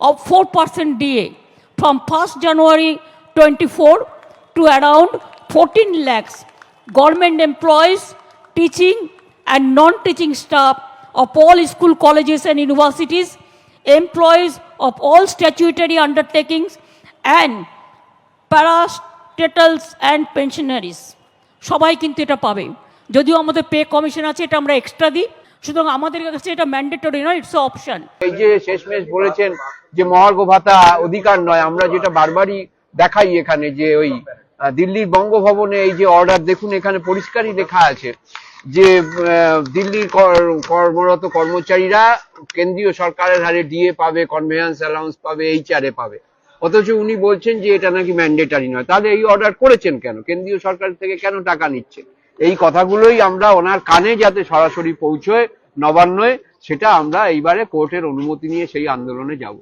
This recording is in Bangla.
of 4% DA from 1st January 24 to around 14 lakhs government employees, teaching and non-teaching staff of all school colleges and universities, employees of all statutory undertakings and parastatals and pensionaries. সবাই কিন্তু এটা পাবে। যদিও আমাদের পে কমিশন আছে, এটা আমরা এক্সট্রা দিই, সুতরাং আমাদের কাছে এটা ম্যান্ডেটরি নয়, ইটস অপশন। এই যে শেষমেশ বলেছেন যে মহার্ঘ ভাতা অধিকার নয়, আমরা যেটা বারবারই দেখাই এখানে যে ওই দিল্লির বঙ্গভবনে এই যে অর্ডার দেখুন, এখানে পরিষ্কারই লেখা আছে যে দিল্লির কর্মরত কর্মচারীরা কেন্দ্রীয় সরকারের হারে ডিএ পাবে, কনভেয়ান্স অ্যালাউন্স পাবে, এইচআরএ পাবে, অথচ উনি বলছেন যে এটা নাকি ম্যান্ডেটারি নয়। তাহলে এই অর্ডার করেছেন কেন? কেন্দ্রীয় সরকার থেকে কেন টাকা নিচ্ছেন? এই কথাগুলোই আমরা ওনার কানে যাতে সরাসরি পৌঁছয় নবান্নয়, সেটা আমরা এইবারে কোর্টের অনুমতি নিয়ে সেই আন্দোলনে যাব।